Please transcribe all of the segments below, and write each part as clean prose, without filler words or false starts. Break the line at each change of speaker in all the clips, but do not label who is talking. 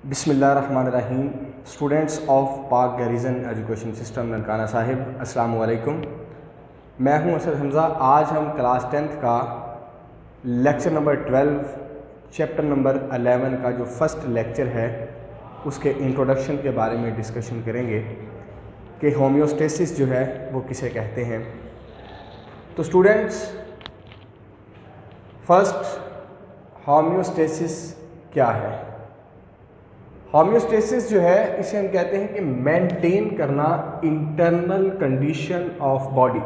बिस्मिल्लाहिर्रहमानिर्रहीम। Students of पाक garrison education system Nankana Sahib, अस्सलाम वालेकुम। मैं हूं असद हमज़ा। आज हम क्लास 10th का लेक्चर नंबर 12 चैप्टर नंबर 11 का जो फर्स्ट लेक्चर है उसके इंट्रोडक्शन के बारे में डिस्कशन करेंगे कि होम्योस्टेसिस जो है वो किसे कहते हैं। तो स्टूडेंट्स, फर्स्ट होम्योस्टेसिस क्या है? होम्योस्टेसिस जो है इसे हम कहते हैं कि मेंटेन करना इंटरनल कंडीशन ऑफ बॉडी,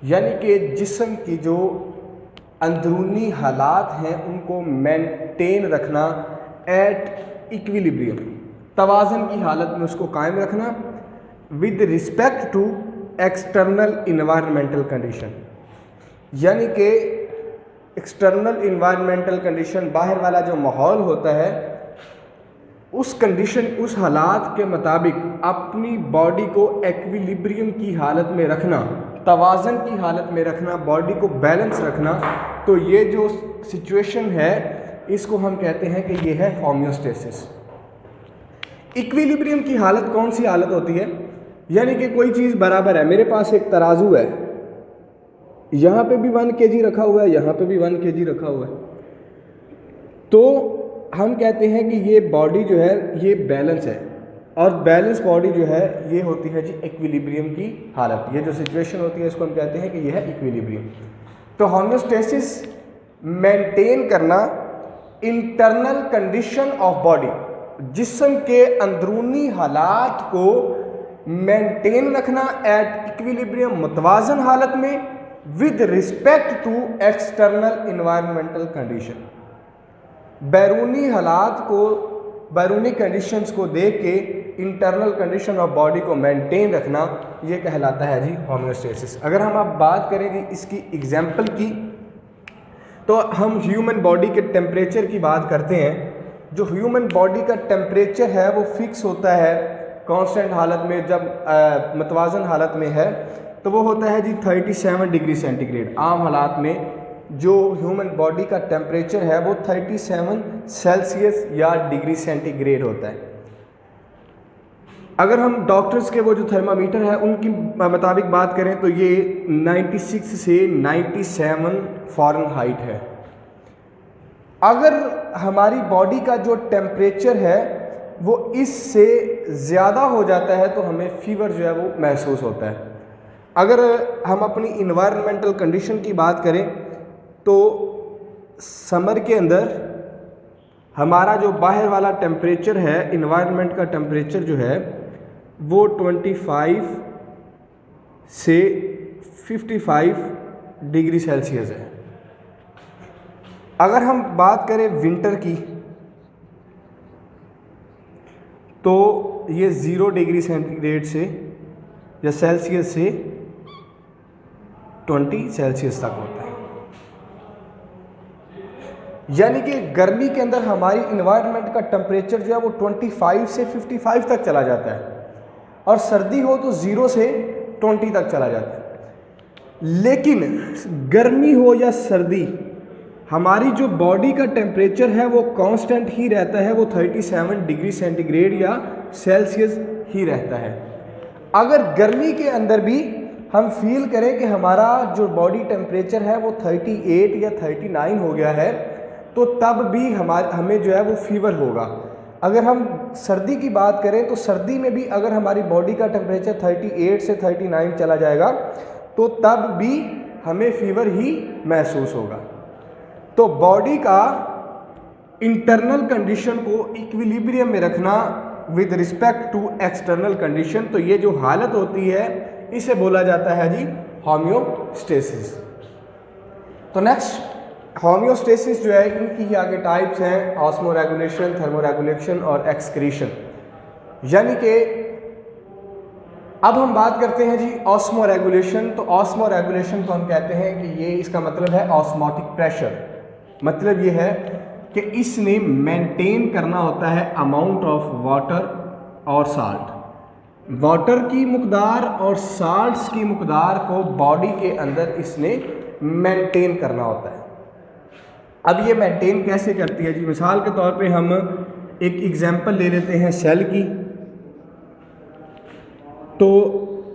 यानी कि जिस्म की जो अंदरूनी हालात हैं उनको मेंटेन रखना एट इक्विलिब्रियम, तवाज़न की हालत में उसको कायम रखना with respect to external environmental condition, यानी कि एक्सटर्नल इन्वायरमेंटल कंडीशन, बाहर वाला जो माहौल होता है उस कंडीशन, उस हालात के मुताबिक अपनी बॉडी को एक्विलिब्रियम की हालत में रखना, तवाज़न की हालत में रखना, बॉडी को बैलेंस रखना। तो ये जो सिचुएशन है इसको हम कहते हैं कि ये है होम्योस्टेसिस। इक्विलिब्रियम की हालत कौन सी हालत होती है? यानी कि कोई चीज़ बराबर है, मेरे पास एक तराजू है, यहाँ पे भी 1 kg रखा हुआ है, यहाँ पे भी 1 kg रखा हुआ है, तो हम कहते हैं कि ये बॉडी जो है ये बैलेंस है, और बैलेंस बॉडी जो है ये होती है जी इक्विलिब्रियम की हालत। ये जो सिचुएशन होती है इसको हम कहते हैं कि ये है इक्विलिब्रियम। तो होम्योस्टेसिस मेंटेन करना इंटरनल कंडीशन ऑफ बॉडी, जिस्म के अंदरूनी हालात को मेंटेन रखना एट इक्विलिब्रियम, मुतवाज़न हालत में, with respect to external environmental condition. बैरूनी हालात को, बैरूनी कंडीशंस को देख के इंटरनल कंडीशन ऑफ बॉडी को मेंटेन रखना, ये कहलाता है जी होम्योस्टेसिस। अगर हम अब बात करें जी इसकी एग्जांपल की, तो हम ह्यूमन बॉडी के टेम्परेचर की बात करते हैं। जो ह्यूमन बॉडी का टेम्परेचर है वो फिक्स होता है कांस्टेंट हालत में, जब मुतवाज़न हालत में है तो वो होता है जी 37 डिग्री सेंटीग्रेड। आम हालात में जो ह्यूमन बॉडी का टेम्परेचर है वो 37 सेल्सियस या डिग्री सेंटीग्रेड होता है। अगर हम डॉक्टर्स के वो जो थर्मामीटर है उनकी मुताबिक बात करें तो ये 96 से 97 फ़ारेनहाइट है। अगर हमारी बॉडी का जो टेम्परेचर है वो इससे ज़्यादा हो जाता है तो हमें फीवर जो है वो महसूस होता है। अगर हम अपनी इन्वायरमेंटल कंडीशन की बात करें तो समर के अंदर हमारा जो बाहर वाला टेम्परेचर है, इन्वायरमेंट का टेम्परेचर जो है वो 25 से 55 डिग्री सेल्सियस है। अगर हम बात करें विंटर की तो ये 0 डिग्री सेंटीग्रेड से या सेल्सियस से 20 सेल्सियस तक होता है। यानी कि गर्मी के अंदर हमारी इन्वायरमेंट का टेम्परेचर जो है वो 25 से 55 तक चला जाता है, और सर्दी हो तो 0 से 20 तक चला जाता है। लेकिन गर्मी हो या सर्दी, हमारी जो बॉडी का टेम्परेचर है वो कांस्टेंट ही रहता है, वो 37 डिग्री सेंटीग्रेड या सेल्सियस ही रहता है। अगर गर्मी के अंदर भी हम फील करें कि हमारा जो बॉडी टेम्परेचर है वो 38 या 39 हो गया है, तो तब भी हमें जो है वो फीवर होगा। अगर हम सर्दी की बात करें तो सर्दी में भी अगर हमारी बॉडी का टेम्परेचर 38 से 39 चला जाएगा तो तब भी हमें फीवर ही महसूस होगा। तो बॉडी का इंटरनल कंडीशन को इक्विलिब्रियम में रखना with respect to external condition, तो ये जो हालत होती है इसे बोला जाता है जी होम्योस्टेसिस। तो नेक्स्ट, होम्योस्टेसिस जो है इनकी ही आगे टाइप्स हैं, ऑस्मोरेगुलेशन, थर्मोरेगुलेशन और एक्सक्रीशन। यानी कि अब हम बात करते हैं जी ऑस्मोरेगुलेशन। तो ऑस्मोरेगुलेशन को हम कहते हैं कि ये, इसका मतलब है ऑस्मोटिक प्रेशर। मतलब ये है कि इसने मेंटेन करना होता है अमाउंट ऑफ वाटर और साल्ट, वाटर की मकदार और साल्ट्स की मकदार को बॉडी के अंदर इसने मेंटेन करना होता है। अब ये मेंटेन कैसे करती है जी? मिसाल के तौर पे हम एक एग्जांपल ले लेते हैं सेल की। तो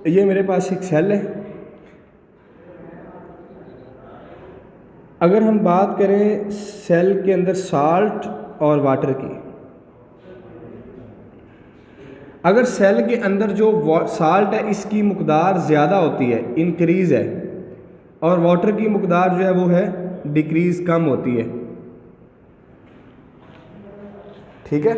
ये मेरे पास एक सेल है। अगर हम बात करें सेल के अंदर साल्ट और वाटर की, अगर सेल के अंदर जो साल्ट है इसकी मकदार ज़्यादा होती है, इंक्रीज़ है, और वाटर की मकदार जो है वो है डिक्रीज़, कम होती है। ठीक है।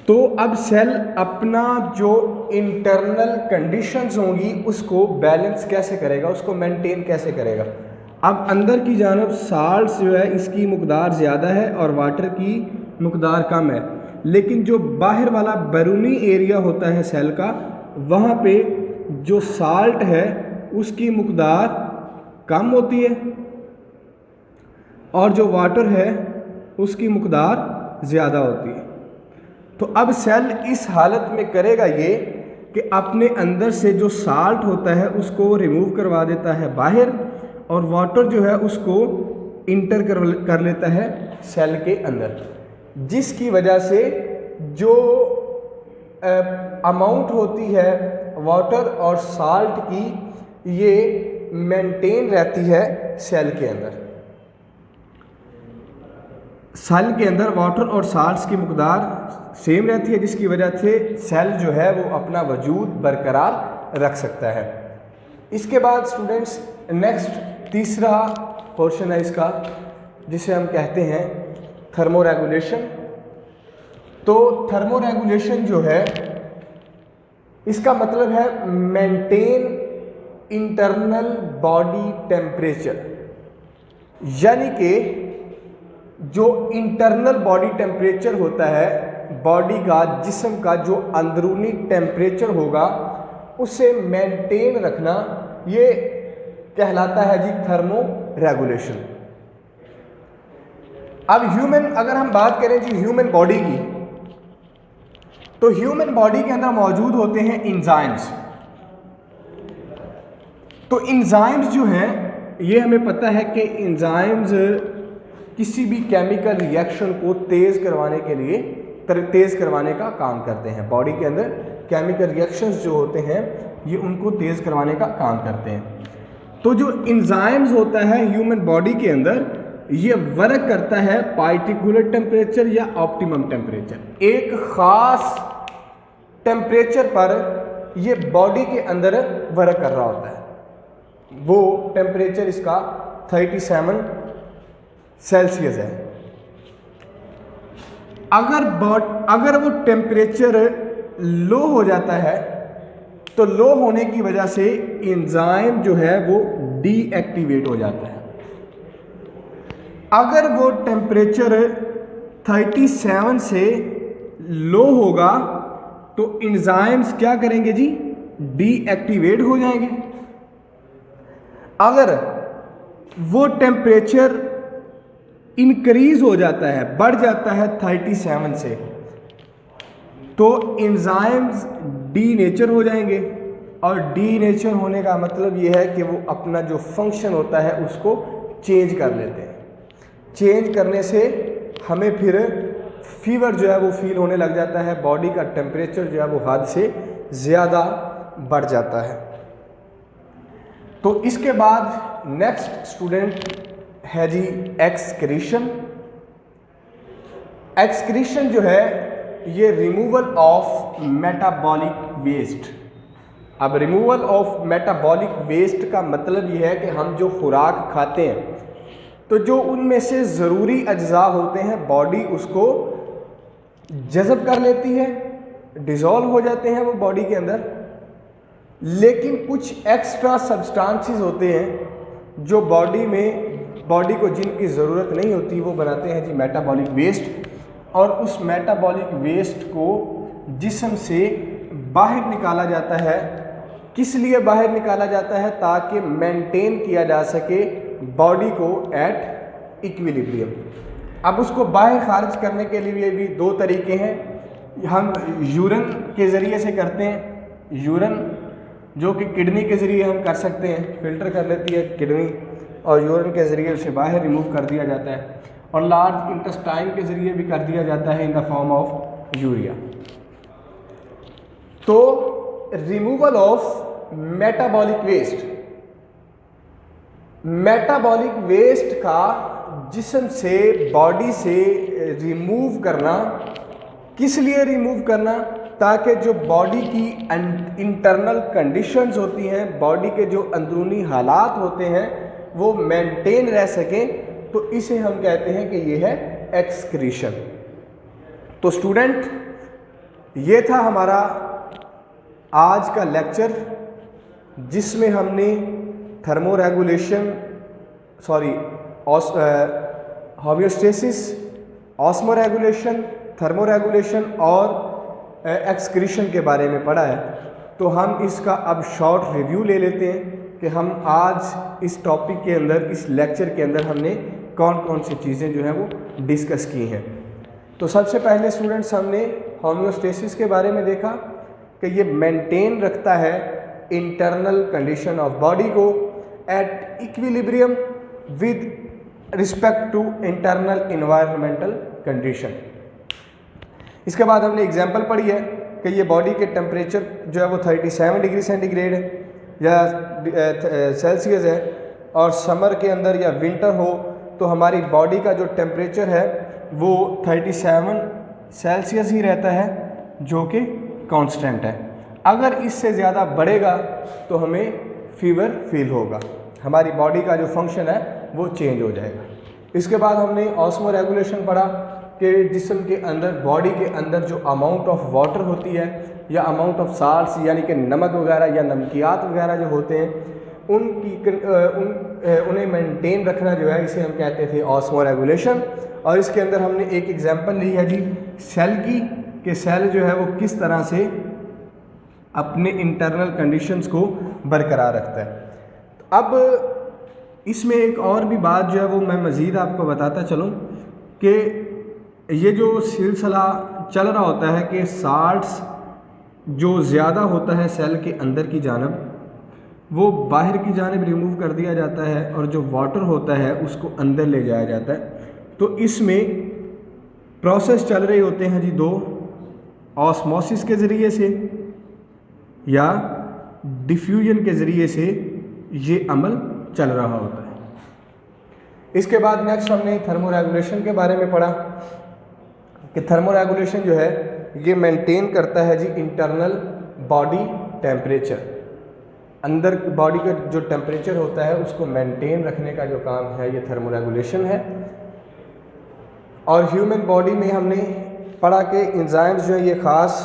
तो अब सेल अपना जो इंटरनल कंडीशंस होंगी उसको बैलेंस कैसे करेगा, उसको मेंटेन कैसे करेगा। अब अंदर की जानब साल्ट जो है इसकी मकदार ज़्यादा है और वाटर की मकदार कम है, लेकिन जो बाहर वाला बैरूनी एरिया होता है सेल का, वहाँ पे जो साल्ट है उसकी मकदार कम होती है और जो वाटर है उसकी मकदार ज़्यादा होती है। तो अब सेल इस हालत में करेगा ये कि अपने अंदर से जो साल्ट होता है उसको रिमूव करवा देता है बाहर, और वाटर जो है उसको इंटर कर लेता है सेल के अंदर, जिसकी वजह से जो अमाउंट होती है वाटर और साल्ट की ये मेंटेन रहती है सेल के अंदर। सेल के अंदर वाटर और साल्ट्स की मकदार सेम रहती है, जिसकी वजह से सेल जो है वो अपना वजूद बरकरार रख सकता है। इसके बाद स्टूडेंट्स नेक्स्ट तीसरा पोर्शन है इसका, जिसे हम कहते हैं थर्मोरेगुलेशन। तो थर्मोरेगुलेशन जो है इसका मतलब है मेंटेन इंटरनल बॉडी टेम्परेचर, यानी कि जो इंटरनल बॉडी टेम्परेचर होता है बॉडी का, जिस्म का जो अंदरूनी टेम्परेचर होगा उसे मेंटेन रखना, ये कहलाता है जी थर्मो रेगुलेशन। अब ह्यूमन, अगर हम बात करें जी ह्यूमन बॉडी की, तो ह्यूमन बॉडी के अंदर मौजूद होते हैं इंजाइम्स। तो इंजाइम्स जो हैं ये हमें पता है कि इंजाइम्स किसी भी केमिकल रिएक्शन को तेज़ करवाने के लिए तेज़ करवाने का काम करते हैं। बॉडी के अंदर केमिकल रिएक्शंस जो होते हैं ये उनको तेज़ करवाने का काम करते हैं। तो जो इंजाइम्स होता है ह्यूमन बॉडी के अंदर, ये वर्क करता है पार्टिकुलर टेम्परेचर या ऑप्टिमम टेम्परेचर। एक ख़ास टेम्परेचर पर ये बॉडी के अंदर वर्क कर रहा होता है। वो टेम्परेचर इसका 37 सेल्सियस है। अगर वो टेम्परेचर लो हो जाता है तो लो होने की वजह से एंजाइम जो है वो डीएक्टिवेट हो जाता है। अगर वो टेम्परेचर 37 से लो होगा तो एंजाइम्स क्या करेंगे जी, डीएक्टिवेट हो जाएंगे। अगर वो टेम्परेचर इंक्रीज हो जाता है, बढ़ जाता है 37 से, तो एंजाइम्स डीनेचर हो जाएंगे। और डीनेचर होने का मतलब ये है कि वो अपना जो फंक्शन होता है उसको चेंज कर लेते हैं। चेंज करने से हमें फिर फीवर जो है वो फील होने लग जाता है, बॉडी का टेम्परेचर जो है वो हद से ज़्यादा बढ़ जाता है। तो इसके बाद नेक्स्ट स्टूडेंट है जी एक्सक्रीशन। एक्सक्रीशन जो है ये रिमूवल ऑफ मेटाबॉलिक वेस्ट। अब रिमूवल ऑफ मेटाबॉलिक वेस्ट का मतलब ये है कि हम जो खुराक खाते हैं तो जो उनमें से ज़रूरी अज्जा होते हैं बॉडी उसको जज़ब कर लेती है, डिज़ोल्व हो जाते हैं वो बॉडी के अंदर। लेकिन कुछ एक्स्ट्रा सब्सटेंसेस होते हैं जो बॉडी को जिनकी ज़रूरत नहीं होती वो बनाते हैं जी मेटाबॉलिक वेस्ट। और उस मेटाबॉलिक वेस्ट को जिस्म से बाहर निकाला जाता है। किस लिए बाहर निकाला जाता है? ताकि मेंटेन किया जा सके बॉडी को एट इक्विलिब्रियम। अब उसको बाहर खारिज करने के लिए भी दो तरीके हैं। हम यूरिन के ज़रिए से करते हैं, यूरिन जो कि किडनी के ज़रिए हम कर सकते हैं, फिल्टर कर लेती है किडनी और यूरिन के ज़रिए उसे बाहर रिमूव कर दिया जाता है। और लार्ज इंटेस्टाइन के ज़रिए भी कर दिया जाता है in the form of urea. तो removal of metabolic waste, metabolic waste का जिस्म से, बॉडी से रिमूव करना, किस लिए रिमूव करना, ताकि जो बॉडी की इंटरनल कंडीशंस होती हैं, बॉडी के जो अंदरूनी हालात होते हैं वो मेंटेन रह सकें। तो इसे हम कहते हैं कि ये है एक्सक्रीशन। तो स्टूडेंट, ये था हमारा आज का लेक्चर जिसमें हमने थर्मोरेगुलेशन, होमियोस्टेसिस, ऑस्मोरेगुलेशन, थर्मोरेगुलेशन और एक्सक्रीशन के बारे में पढ़ा है। तो हम इसका अब शॉर्ट रिव्यू ले लेते हैं कि हम आज इस टॉपिक के अंदर, इस लेक्चर के अंदर हमने कौन कौन सी चीज़ें जो हैं वो डिस्कस की हैं। तो सबसे पहले स्टूडेंट्स हमने होमियोस्टेसिस के बारे में देखा कि ये मेंटेन रखता है इंटरनल कंडीशन ऑफ बॉडी को at equilibrium with respect to internal environmental condition. इसके बाद हमने एग्जांपल पढ़ी है कि ये बॉडी के टेम्परेचर जो है वो 37 डिग्री सेंटीग्रेड है या सेल्सियस है, और समर के अंदर या विंटर हो तो हमारी बॉडी का जो टेम्परेचर है वो 37 सेल्सियस ही रहता है, जो कि कांस्टेंट है। अगर इससे ज़्यादा बढ़ेगा तो हमें फीवर फील होगा, हमारी बॉडी का जो फंक्शन है वो चेंज हो जाएगा। इसके बाद हमने ऑस्मो रेगुलेशन पढ़ा कि जिस्म के अंदर, बॉडी के अंदर जो अमाउंट ऑफ वाटर होती है या अमाउंट ऑफ साल्ट्स यानी कि नमक वगैरह या नमकियात वगैरह जो होते हैं उन्हें मेंटेन रखना जो है, इसे हम कहते थे ऑस्मो रेगुलेशन। और इसके अंदर हमने एक एग्जांपल ली है जी सेल की, कि सेल जो है वो किस तरह से अपने इंटरनल कंडीशंस को बरकरार रखता है। अब इसमें एक और भी बात जो है वो मैं मज़ीद आपको बताता चलूँ कि ये जो सिलसिला चल रहा होता है कि साल्ट्स जो ज़्यादा होता है सेल के अंदर की जानब वो बाहर की जानब रिमूव कर दिया जाता है, और जो वाटर होता है उसको अंदर ले जाया जाता है। तो इसमें प्रोसेस चल रहे होते हैं जी दो, ऑस्मोसिस के ज़रिए से या डिफ्यूजन के ज़रिए से ये अमल चल रहा होता है। इसके बाद नेक्स्ट हमने थर्मोरेगुलेशन के बारे में पढ़ा कि थर्मोरेगुलेशन जो है ये मेंटेन करता है जी इंटरनल बॉडी टेम्परेचर, अंदर बॉडी का जो टेम्परेचर होता है उसको मेंटेन रखने का जो काम है ये थर्मोरेगुलेशन है। और ह्यूमन बॉडी में हमने पढ़ा कि एंजाइम्स जो है ये ख़ास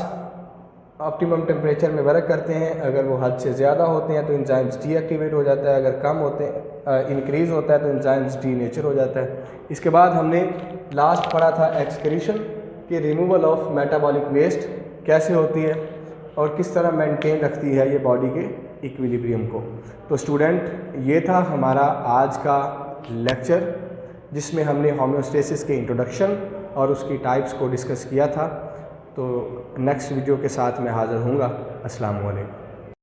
ऑप्टिमम टेम्परेचर में वर्क करते हैं। अगर वो हद से ज़्यादा होते हैं तो एंजाइम्स डीएक्टिवेट हो जाता है, अगर कम होते हैं इंक्रीज़ होता है तो एंजाइम्स डीनेचर हो जाता है। इसके बाद हमने लास्ट पढ़ा था एक्सक्रीशन कि रिमूवल ऑफ मेटाबॉलिक वेस्ट कैसे होती है और किस तरह मेंटेन रखती है ये बॉडी के इक्विलिब्रियम को। तो स्टूडेंट, ये था हमारा आज का लेक्चर जिसमें हमने होमियोस्टेसिस के इंट्रोडक्शन और उसकी टाइप्स को डिस्कस किया था। तो नेक्स्ट वीडियो के साथ मैं हाज़िर हूँगा। अस्सलाम वालेकुम।